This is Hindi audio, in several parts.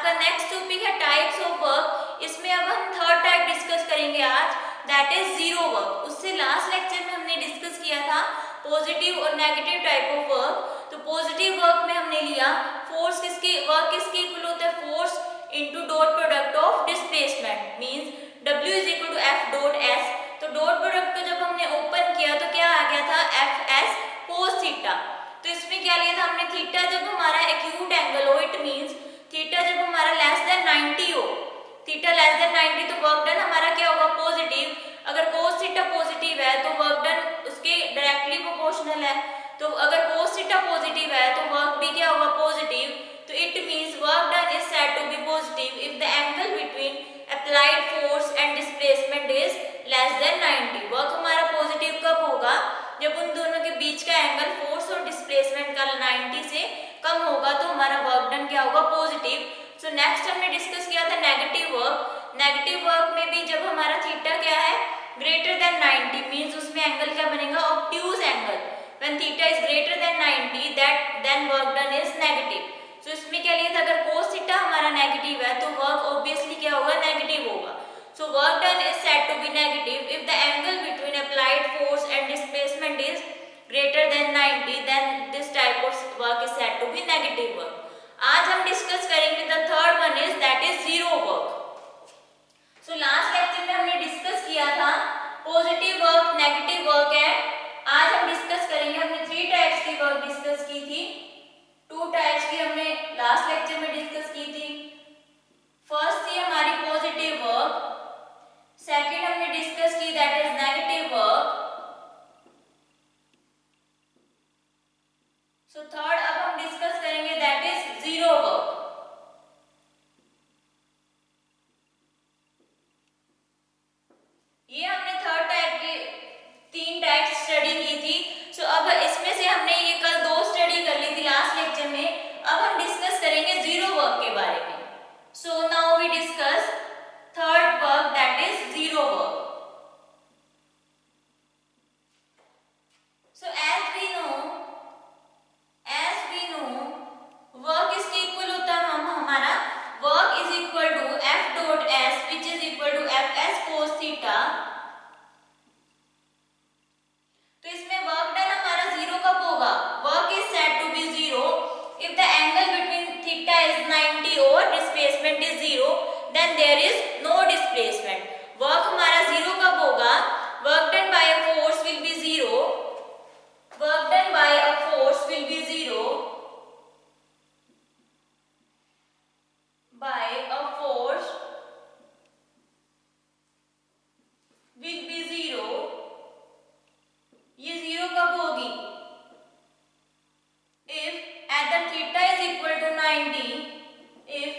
आपका नेक्स्ट टॉपिक है टाइप्स ऑफ वर्क। इसमें अब हम थर्ड टाइप डिस्कस करेंगे आज, दैट इज जीरो वर्क। उससे लास्ट लेक्चर में हमने डिस्कस किया था पॉजिटिव और नेगेटिव टाइप ऑफ वर्क। तो पॉजिटिव वर्क में हमने लिया फोर्स किसके इक्वल होता है, force into dot product of displacement, means W is equal to F dot S। तो डॉट प्रोडक्ट को जब हमने ओपन किया तो क्या आ गया था, FS cos थीटा। तो इसमें क्या लिया था हमने, थीटा जब हमारा एक्यूट एंगल हो, इट मींस थीटा जब हमारा लेस देन 90 हो, थीटा लेस देन 90, तो वर्क डन हमारा क्या होगा, पॉजिटिव। अगर cos थीटा पॉजिटिव है तो वर्क डन उसके डायरेक्टली प्रोपोर्शनल है। तो अगर cos थीटा पॉजिटिव है तो वर्क भी क्या होगा, पॉजिटिव। तो it means work done is said to be positive if the angle between applied force and displacement is less than 90। Work हमारा पॉजिटिव कब होगा, जब उन दोनों के बीच का एंगल फोर्स और डिस्प्लेसमेंट का 90 से कम होगा, तो हमारा वर्क डन क्या होगा, पॉजिटिव। सो नेक्स्ट हमने डिस्कस किया था नेगेटिव वर्क। नेगेटिव वर्क में भी जब हमारा थीटा क्या है, ग्रेटर देन 90, मींस उसमें एंगल क्या बनेगा, obtuse angle. When theta is greater than 90 then work done is negative. So इसमें क्या लिया था, अगर cos थीटा हमारा नेगेटिव है तो वर्क ऑब्वियसली क्या होगा, नेगेटिव होगा। So work done is said to be negative if the angle between applied force and displacement is greater than 90, then this type of work is said to be negative work. आज हम डिस्कस करेंगे the third one is that is zero work. So last lecture में हमने डिस्कस किया था पॉजिटिव वर्क, नेगेटिव वर्क है। आज हम डिस्कस करेंगे, हमने 3 टाइप्स की वर्क डिस्कस की थी, 2 टाइप्स की हमने लास्ट लेक्चर में डिस्कस की थी। फर्स्ट थी हमारी पॉजिटिव वर्क, सेकंड हमने डिस्कस की that is negative work. So third अब हम डिस्कस करेंगे दैट इज जीरो वर्क। ये हमने थर्ड टाइप की 3 टाइप स्टडी की थी। सो अब इसमें से हमने ये कल 2 स्टडी कर ली थी लास्ट लेक्चर में। अब हम डिस्कस करेंगे जीरो वर्क के बारे में। So now we discuss third work that is zero work. So as we know work इसके इक्वल होता है हमारा, work is equal to F dot S which is equal to FS cos theta. तो इसमें वर्क डन हमारा जीरो कब होगा, work is said to be zero if the angle between theta is 90 और displacement is zero, then there is no displacement. Work हमारा जीरो कब होगा, work done by a force will be zero, work done by a force will be zero, by a force will be zero। ये जीरो कब होगी, if either theta is equal to 90, if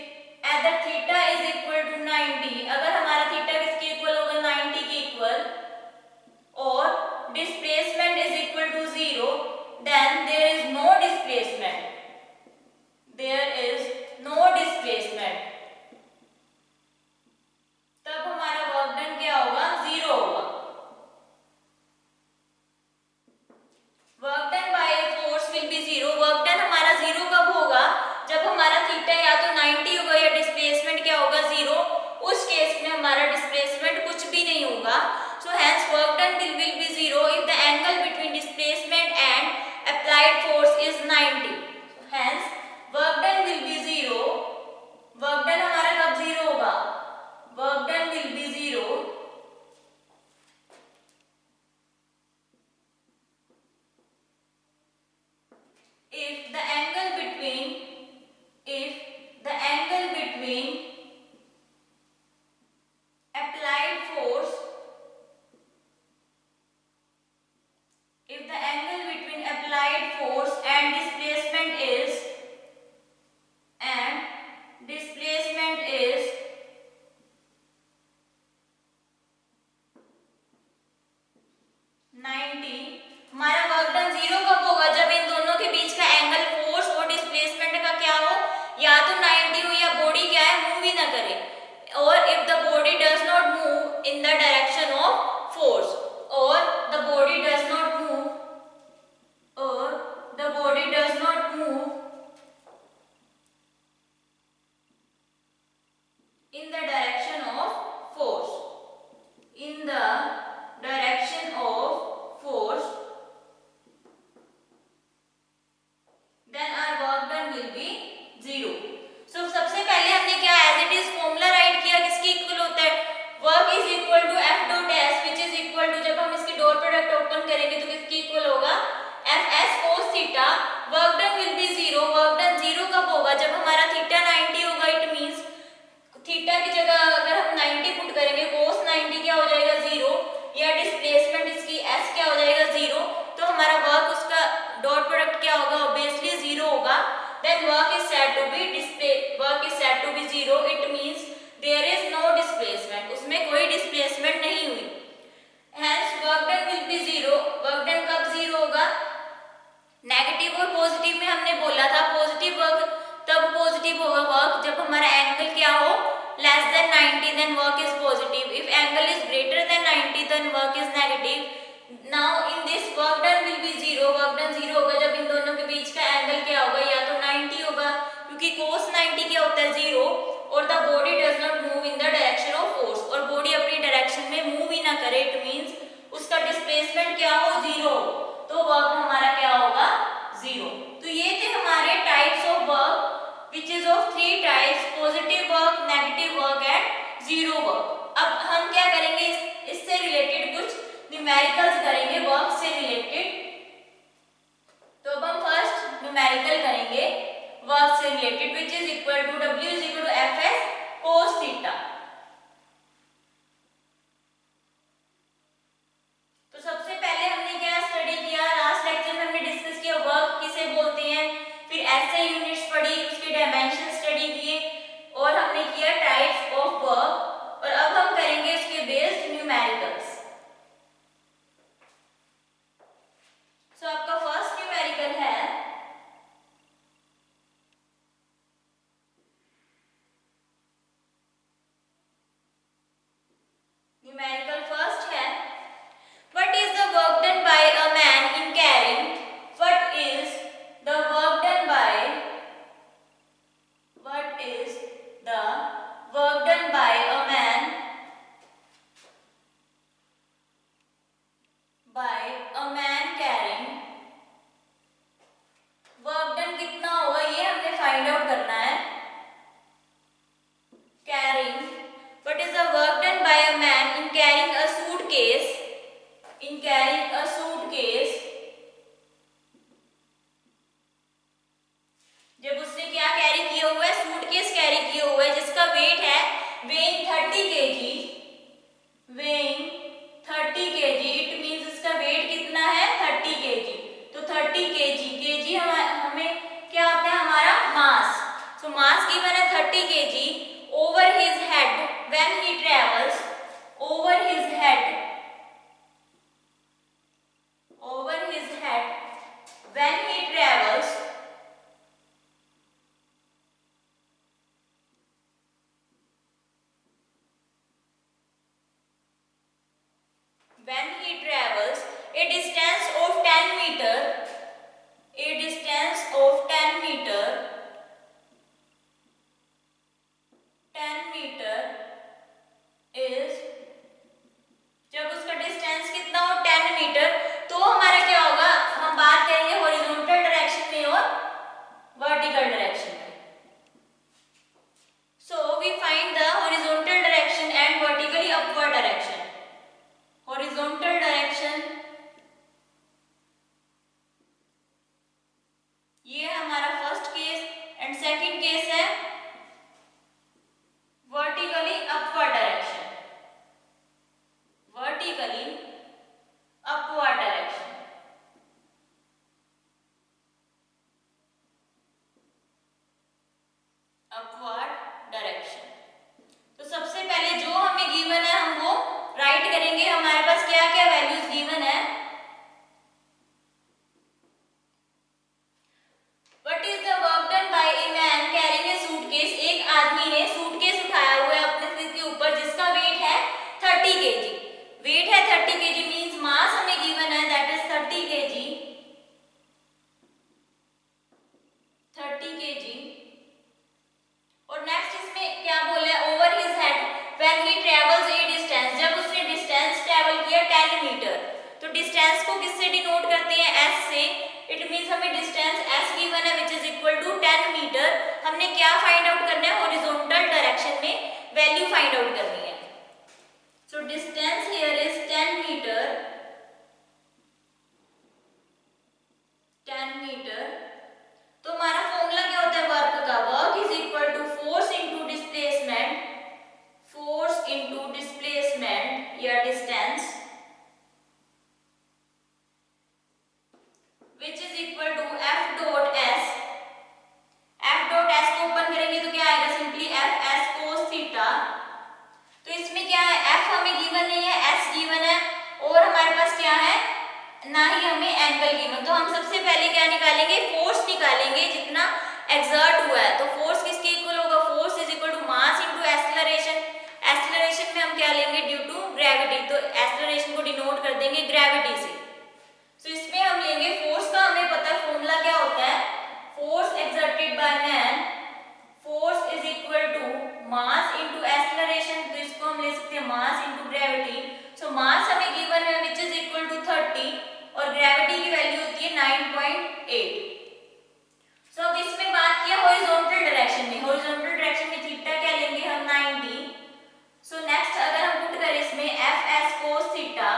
either theta is equal to 90, अगर हमारा थीटा किसके इक्वल होगा, 90 के इक्वल, और displacement is equal to zero, then there is no displacement, there is no displacement। तब हमारा वर्क डन क्या होगा, जीरो होगा। Work done by force will be zero, work done हमारा जीरो कब होगा, जब हमारा थीटा या तो 90 होगा या डिस्प्लेसमेंट क्या होगा, जीरो। उस केस में हमारा डिस्प्लेसमेंट कुछ भी नहीं होगा। सो hence work done will be zero if the angle between displacement and applied force is 90। Hence work done will be zero, work done हमारा कब जीरो होगा, work done will be zero if the angle between applied force, if the angle between applied force and displacement is 90, हमारा वर्क डन जीरो कब होगा, जब इन दोनों के बीच का एंगल फोर्स और डिस्प्लेसमेंट का क्या हो, या तो 90 हो या बॉडी क्या है, मूव ही ना करे, और if the body does not move in the direction of force, और the body does not move to be work is said to be zero, it means there is no displacement, उसमें कोई displacement नहीं हुई, hence work done will be zero. work done कब zero होगा? नेगेटिव और पॉजिटिव में हमने बोला था पॉजिटिव वर्क तब पॉजिटिव होगा वर्क जब हमारा एंगल क्या हो less than 90, then work is positive. If angle is greater than 90 then work is negative. Now in this work done will be zero. Work done जीरो होगा जब इन दोनों के बीच का एंगल क्या होगा, या तो 90 होगा क्योंकि cos 90 क्या होता है जीरो, और the body does not move in the direction of force, और बॉडी अपनी डायरेक्शन में मूव ही ना करे, इट मींस उसका डिस्प्लेसमेंट क्या हो जीरो, तो वर्क हमारा क्या होगा जीरो. तो ये थे हमारे types of work which is of three types, positive work, negative work and zero work. अब हम क्या करेंगे इससे रिलेटेड कुछ न्यूमेरिकल्स करेंगे वर्क से रिलेटेड. तो अब हम फर्स्ट न्यूमेरिकल करेंगे वर्क से related which is equal to W is equal to Fs cos theta. तो सबसे पहले हमने क्या स्टडी किया, लास्ट लेक्चर में हमने डिस्कस किया वर्क किसे बोलते हैं, फिर SI यूनिट्स पढ़ी, उसके डायमेंशन स्टडी किए, और हमने किया टाइप्स ऑफ वर्क, और अब हम करेंगे इसके बेस्ड न्यूमेरिकल्स. सो आपका फर्स्ट न्यूमेरिकल है न्यूमेरिकल फर्स्ट है what is the work done by a man in carrying, what is the work done by a man carrying, work done कितना होगा ये हमने फाइंड आउट करना है. carrying, what is the work done by a man in carrying a suitcase, जब उसने क्या कैरी किया हुआ है, सूटकेस कैरी किया हुआ है जिसका वेट है weighing 30 kg, इट मींस इसका वेट कितना है 30 kg. तो 30 kg हमें क्या होता है हमारा मास. सो मास गिवन है 30 kg over his head when he travels, over his head when he travels a distance of 10 meter, is, जब उसका डिस्टेंस कितना हो 10 मीटर, तो हमारा क्या होगा, हम बात करेंगे हॉरिजॉन्टल डायरेक्शन में और वर्टिकल डायरेक्शन में. So we find the horizontal direction and vertically upward direction. Horizontal direction ये है हमारा first case, and second case है वर्टिकली अपवर्ड डायरेक्शन. तो सबसे पहले जो हमें गिवन है हम वो राइट करेंगे. हमारे पास क्या क्या वैल्यूज गिवन है. What is the work done by a man carrying a suitcase, एक आदमी ने सूटकेस उठाया हुआ है अपने सिर के ऊपर जिसका वेट है 30 kg. वेट है 30 kg मींस मास हमें गिवन है दैट इज 30 kg. और नेक्स्ट इसमें क्या बोला है over his head when he travels A distance, जब उसने डिस्टेंस ट्रेवल किया 10 मीटर. तो डिस्टेंस को किससे डिनोट करते हैं, s से. इट मींस हमें डिस्टेंस s गिवन है व्हिच इज एंगल गिवन, तो हम सबसे पहले क्या निकालेंगे, फोर्स निकालेंगे जितना एक्सर्ट हुआ है। तो फोर्स किसके इक्वल होगा, force is equal to mass into acceleration. Acceleration में हम क्या लेंगे, ड्यू टू ग्रेविटी, तो एक्सेलरेशन को डिनोट कर देंगे ग्रेविटी से। तो इसमें हम लेंगे फोर्स का, हमें पता है फॉर्मूला क्या होता है, force exerted by man, force is equal to mass into acceleration. तो इसको हम ले सकते हैं मास इनटू ग्रेविटी। सो मास हमें गिवन है व्हिच इज इक्वल टू 30 और ग्रेविटी की वैल्यू होती है 9.8। सो अब इसमें बात किया हॉरिजॉन्टल डायरेक्शन में, हॉरिजॉन्टल डायरेक्शन में थीटा क्या लेंगे हम 90। सो नेक्स्ट अगर हम पुट करें इसमें एफ एस कोस थीटा,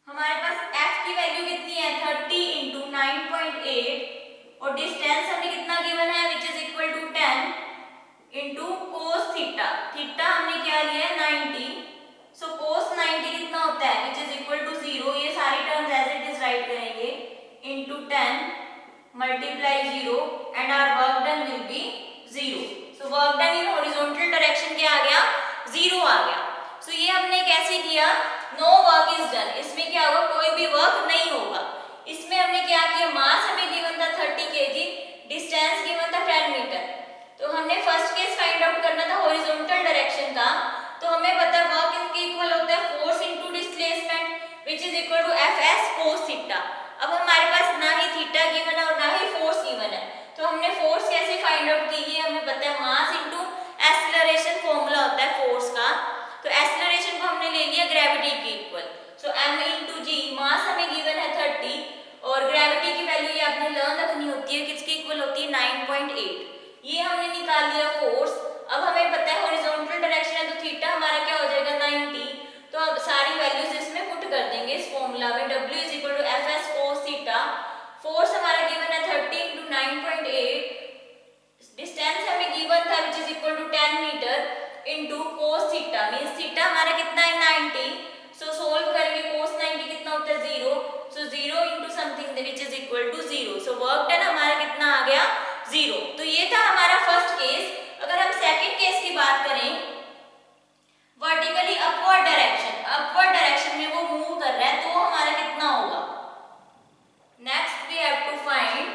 हमारे पास f की वैल्यू कितनी है 30 इंटू 9.8 और डिस्टेंस हमें कितना गिवन है which is equal to 10 into cos theta. Theta हमने क्या लिया है 90। सो कोस 90 कितना होता है विच इज इक्वल टू 0, ये सारी terms as it is write करेंगे, into 10 multiply 0 and our work done will be 0। So work done in horizontal direction क्या आ गया, 0 आ गया। सो ये हमने कैसे किया, नो वर्क इज डन, इसमें क्या होगा, कोई भी वर्क नहीं होगा। इसमें हमने क्या किया, मास हमें गिवन था 30 kg, डिस्टेंस गिवन था 10 मीटर। तो हमने फर्स्ट केस फाइंड आउट करना था हॉरिजॉन्टल डायरेक्शन का, तो हमें पता है वर्क इसके इक्वल होता है force into displacement which is equal to F S cos theta. अब हमारे पास ना ही थीटा गिवन है और ना ही फोर्स गिवन है, तो हमने फोर्स कैसे फाइंड आउट की, ये हमें पता है मास इनटू एक्सेलरेशन फॉर्मूला होता है फोर्स का। तो एक्सेलरेशन को हमने ले लिया ग्रेविटी के इक्वल, सो m इंटू जी, मास हमें गिवन है 30 और ग्रेविटी की वैल्यू ये आपने लर्न रखनी होती है, किसके इक्वल होती है 9.8। ये हमने निकाल लिया फोर्स। अब हमें पता है हॉरिजॉन्टल डायरेक्शन है तो थीटा हमारा क्या हो जाएगा 90। तो अब सारी वैल्यूज इसमें पुट कर देंगे इस फॉर्मूला में, w is equal to F S cos theta. Force हमारा गिवन है 30 इंटू 9.8, डिस्टेंस हमें गिवन था which is equal to 10 metre into cos theta, means theta हमारा कितना है 90। सो सोल्व करेंगे कोस 90 कितना होता है 0, so 0 into something which is equal to 0। So work done हमारा कितना आ गया 0। तो ये था हमारा फर्स्ट केस। अगर हम सेकंड केस की बात करें, vertically upward direction, upward direction में वो मूव कर रहा है, तो हमारा कितना होगा, next we have to find,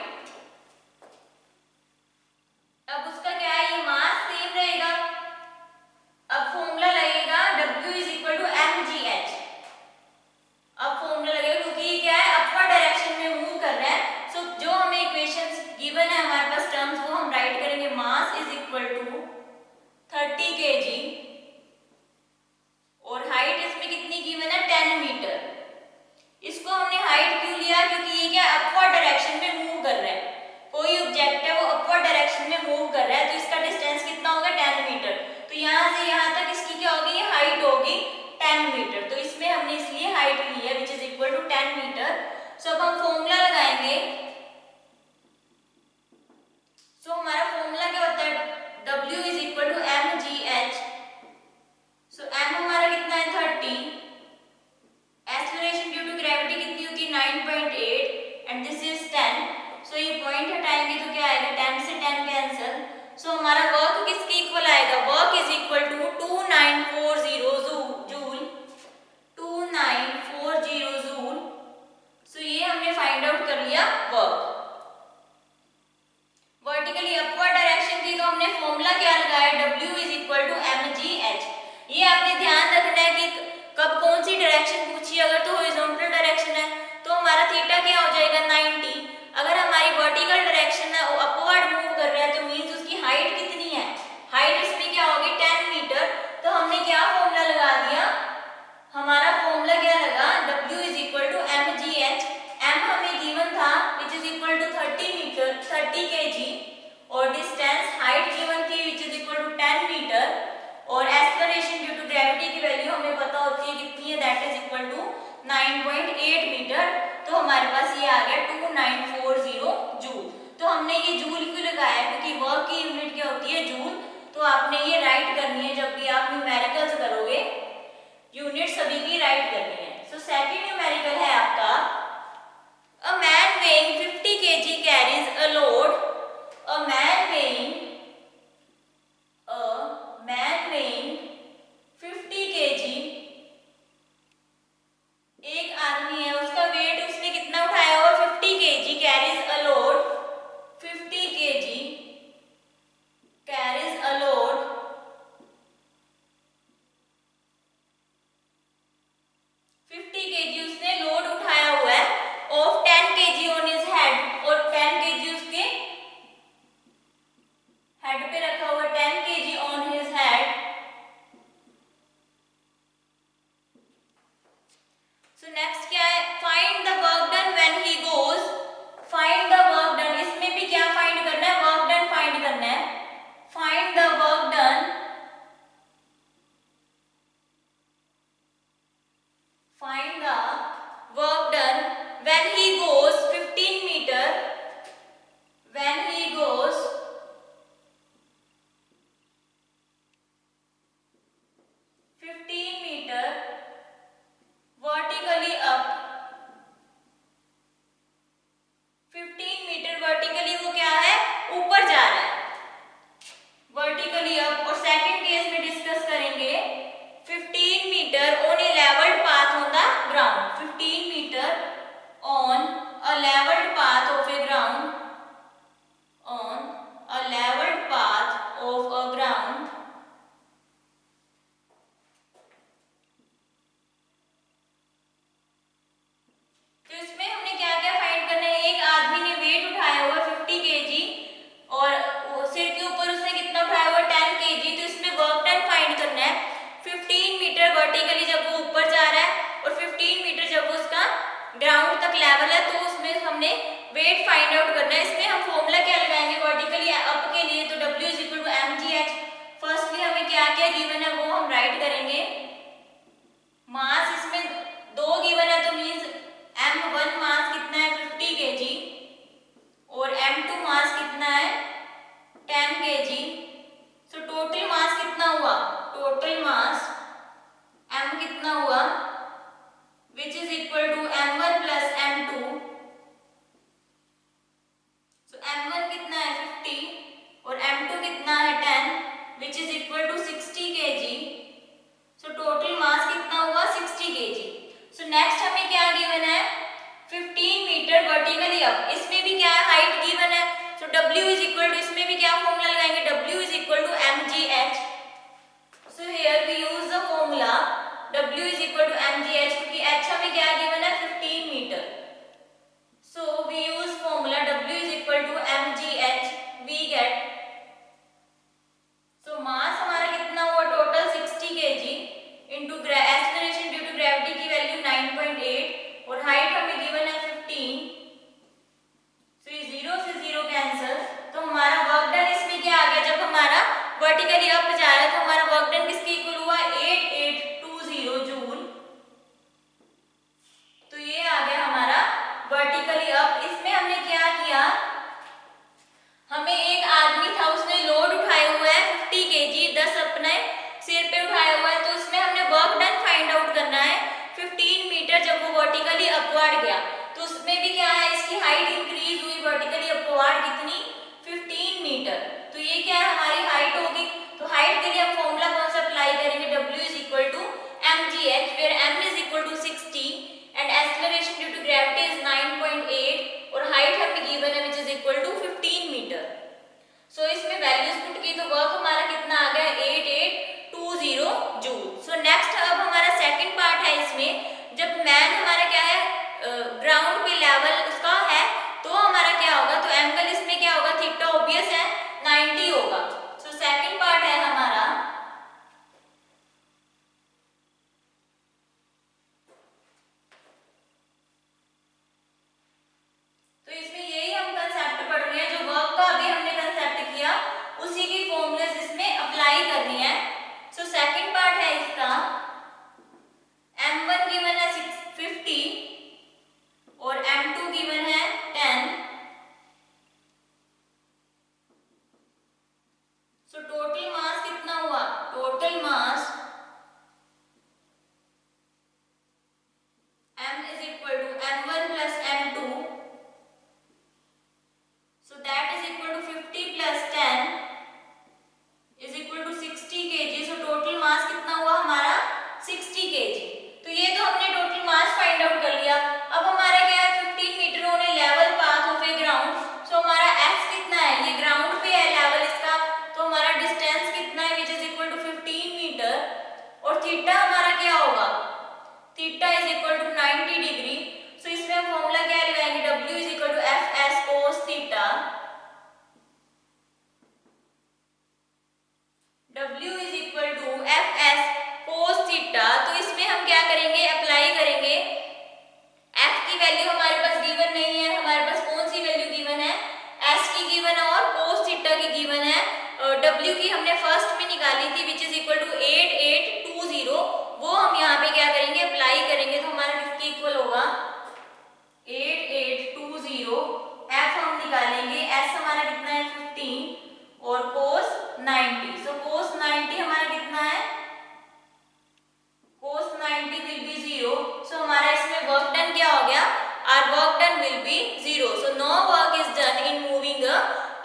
अब उसका क्या है, ये मास सेम रहेगा। अब फॉर्मूला लगेगा W is equal to mgh। अब फॉर्मूला लगेगा क्योंकि ये क्या है अपवर्ड डायरेक्शन में मूव कर रहा है। सो जो हमें इक्वेशंस गिवन है हमारे पास टर्म्स, वो हम राइट करेंगे, mass is equal to 30 kg और हाइट इसमें कितनी गिवन है 10 मीटर। इसको हमने हाइट क्यों लिया, क्योंकि ये क्या अपवर्ड डायरेक्शन में मूव कर रहा है, कोई ऑब्जेक्ट है वो अपवर्ड डायरेक्शन में मूव कर रहा है, तो इसका डिस्टेंस कितना होगा 10 मीटर। तो यहाँ से यहाँ तक इसकी क्या होगी, ये हाइट होगी 10 मीटर। तो इसमें हमने इसलिए हाइट ली है which is equal to 10 metre. So अब हम फॉर्मूला लगाएंगे। सो हमारा फॉर्मूला क्या होता है, W is equal to mgh। So m हमारा कितना है 30, एक्सेलरेशन ड्यू टू ग्रेविटी कितनी होती है 9.8 एंड दिस इज 10। सो ये पॉइंट हटाएंगे तो क्या आएगा, 10 से 10 कैंसिल। सो हमारा वर्क किसके इक्वल आएगा, work is equal to 2940 joule, 2940 joule. So ये हमने फाइंड आउट कर लिया वर्क। वर्टिकली अपवर्ड डायरेक्शन थी तो हमने फॉर्मूला क्या लगाया, W is equal to mgh। ये आपने ध्यान रखना है कि कब कौन सी डायरेक्शन पूछी, अगर तो हॉरिजॉन्टल डायरेक्शन है तो हमारा थीटा क्या हो जाएगा 90। अगर हमारी वर्टिकल डायरेक्शन है वो अपवर्ड मूव कर रहा है तो मींस उसकी हाइट कितनी है, हाइट इसमें क्या होगी 10 मीटर। तो हमने क्या फॉर्मूला लगा दिया, हमारा फॉर्मूला क्या लगा, W is equal to mgh। m हमें गिवन था which is equal to 30 metre 30 kg और डिस्टेंस हाइट गिवन थी which is equal to 10 metre और एक्सेलरेशन ड्यू टू ग्रेविटी की वैल्यू हमें पता होती है कितनी है, that is equal to 9.8 metre. तो हमारे पास ये आ गया 2940 जूल। तो हमने ये जूल क्यों लगाया, क्योंकि वर्क की यूनिट क्या होती है जूल। तो आपने ये राइट करनी है, जब भी आप न्यूमेरिकल्स करोगे यूनिट सभी की राइट करनी है। सो सेकंड न्यूमेरिकल है आपका, a man weighing 50 kg carries a load, a man weighing 50 kg, एक आदमी है वेट फाइंड आउट करना है। इसमें हम फॉर्मूला क्या लगाएंगे वर्टिकली अप के लिए, तो W is equal to mgh। Firstly हमें क्या क्या गिवन है वो हम राइट करेंगे। मास इसमें 2 गिवन है, तो मींस m1 मास कितना है 50 kg और m2 मास कितना है 10 kg। सो टोटल मास कितना हुआ, टोटल मास m कितना हुआ which is equal to m1 plus m2। So m1 कितना है 50 और m2 कितना है 10 which is equal to 60 kg। So total mass कितना हुआ 60 kg। सो नेक्स्ट हमें क्या गिवन है 15 मीटर वर्टिकली अप। इसमें भी क्या है हाइट गिवन है। So W is equal to, इसमें भी क्या फॉर्मूला लगाएंगे, W is equal to mgh। So here we use the formula W is equal to mgh, क्योंकि h हमें क्या गिवन है 15 metre. So we use formula W is equal to mgh। We get, so mass हमारा कितना हुआ total 60 kg into acceleration due to gravity की वैल्यू 9.8 और हाइट हमें गिवन है 15। सो ये 0 से 0 कैंसिल, तो हमारा वर्क डन इसमें क्या आ गया, जब हमारा वर्टिकली अप जा रहा है तो हमारा वर्क डन किसके इक्वल हुआ 8820 जूल। तो ये आ गया हमारा वर्टिकली अप। इसमें हमने क्या किया, हमें एक आदमी था उसने लोड उठाया हुआ है 50 kg, 10 अपने सिर पे उठाया हुआ है, तो इसमें हमने वर्क डन फाइंड आउट करना है 15 मीटर जब वो वर्टिकली अपवर्ड गया। तो उसमें भी क्या है इसकी हाइट इंक्रीज हुई वर्टिकली अपवर्ड कितनी 15 मीटर। तो ये क्या है हमारी हाइट होगी। तो हाइट के लिए हम फॉर्मूला कौन सा अप्लाई करेंगे, W is equal to mgh where m is equal to 60 and acceleration due to gravity is 9.8 और हाइट हमें गिवन है which is equal to 15 metre. So इसमें वैल्यूज पुट की तो वर्क हमारा कितना आ गया 8820 जूल। सो नेक्स्ट अब हमारा सेकंड पार्ट है। इसमें जब मैन हमारा क्या है ग्राउंड पे लेवल उसका है तो हमारा क्या होगा, तो एंगल इसमें क्या होगा थीटा ऑब्वियस है 90 होगा। सो सेकंड पार्ट है हमारा, तो इसमें यही हम कंसेप्ट पढ़ रहे हैं जो वर्क का अभी हमने कंसेप्ट किया उसी की फॉर्मूलाज इसमें अप्लाई करनी है। सो सेकंड पार्ट है इसका, m1 गिवन है 50 और m2 गिवन है 10। सो टोटल मास कितना हुआ, total mass m is equal to m1 plus m2, so that is equal to 50 plus 10 is equal to 60 kg। so total mass कितना हुआ हमारा 60 kg। तो ये तो हमने टोटल मास फाइंड आउट कर लिया। अब हमारा क्या है 15 metre on a level path of a ground. So हमारा x कितना है, ये ग्राउंड पे है लेवल इसका, तो हमारा डिस्टेंस कितना है which is equal to 15 metre और थीटा हमारा क्या होगा, theta is equal to 90 degree. So इसमें हम फॉर्मूला क्या लगाएंगे, W is equal to fs cos theta. W is equal to fs cos theta. तो इसमें हम क्या करेंगे अप्लाई करेंगे, f की वैल्यू हमारे पास गिवन नहीं है, हमारे पास कौन सी वैल्यू गिवन है s की गिवन है और cos थीटा की गिवन है। W की हमने फर्स्ट में निकाली थी विच इज इक्वल टू 8820, वो हम यहाँ पे क्या करेंगे अप्लाई करेंगे। तो हमारा किसके इक्वल होगा 8820, f हम निकालेंगे, s हमारा कितना है 15 और cos 90। सो cos 90 हमारा कितना है, cos 90 विल बी 0। सो हमारा इसमें वर्क डन क्या हो गया, our work done will be 0। So no work is done in moving a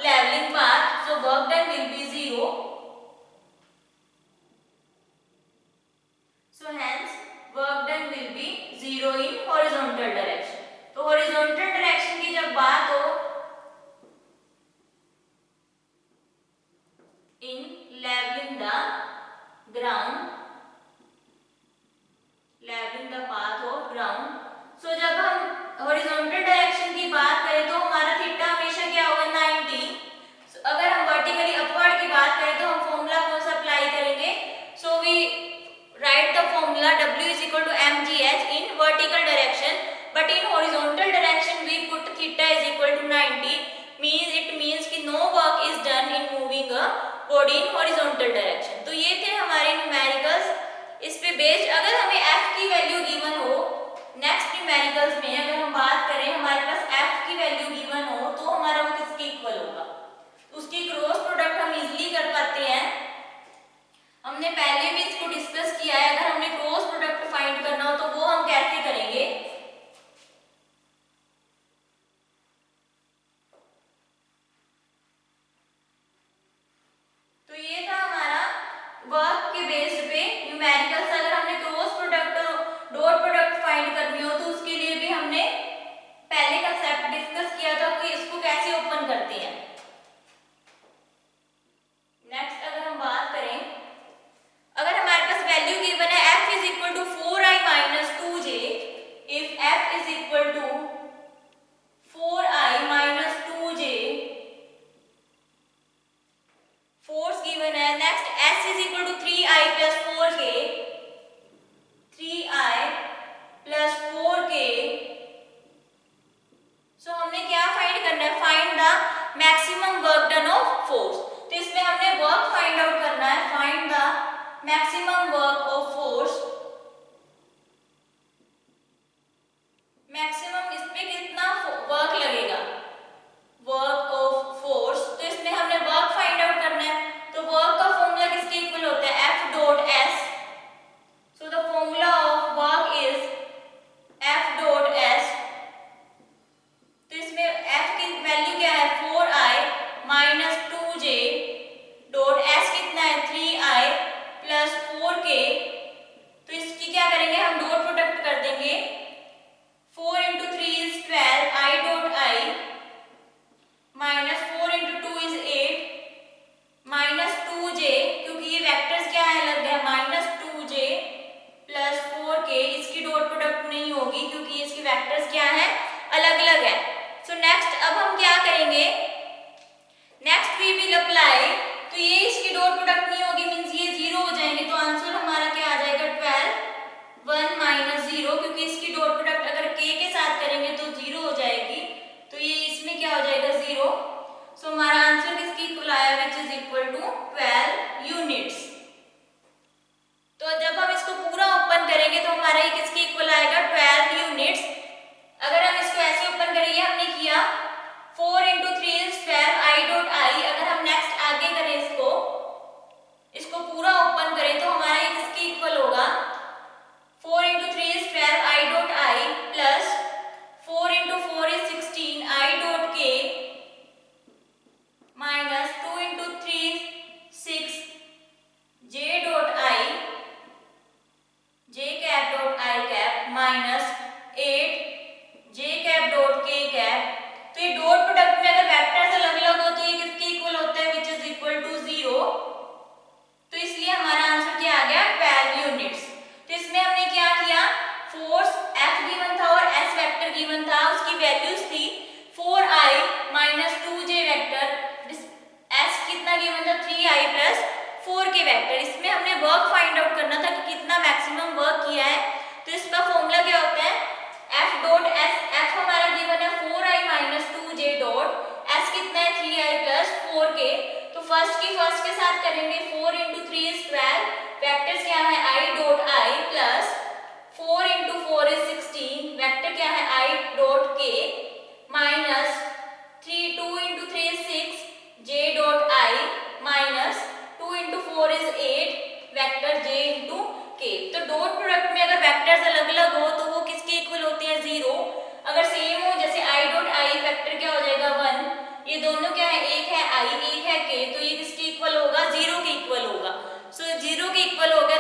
levelling path, so work done will be 0। So hence work done will be 0 in horizontal direction. तो हॉरिजॉन्टल डायरेक्शन की जब बात हो in leveling the ground, leveling the path of ground। so जब हम horizontal direction की बात करें तो हमारा थीटा हमेशा क्या होगा 90। वैल्यूज थी 4i minus 2j vector, s कितना गिवन था 3i प्लस 4k वेक्टर। इसमें हमने वर्क फाइंड आउट करना था कि कितना मैक्सिमम वर्क किया है। तो इसका फॉर्मूला क्या होता है, f डॉट s, f हमारा गिवन है 4i minus 2j dot s कितना है 3i प्लस 4k। तो फर्स्ट के साथ करेंगे 4 इंटू 3 स्क्वायर, वेक्टर्स क्या है i dot i plus 4 into 4 is 16, vector क्या है i dot k minus 2 into 3 is 6, j dot i minus 2 into 4 is 8, vector j into k। तो डॉट प्रोडक्ट में अगर वेक्टर्स अलग अलग हो तो वो किसके इक्वल होते हैं 0, अगर सेम हो जैसे i डॉट i वेक्टर क्या हो जाएगा 1, ये दोनों क्या है, एक है i एक है k, तो ये किसके इक्वल होगा 0 के इक्वल होगा। सो 0 के इक्वल हो गया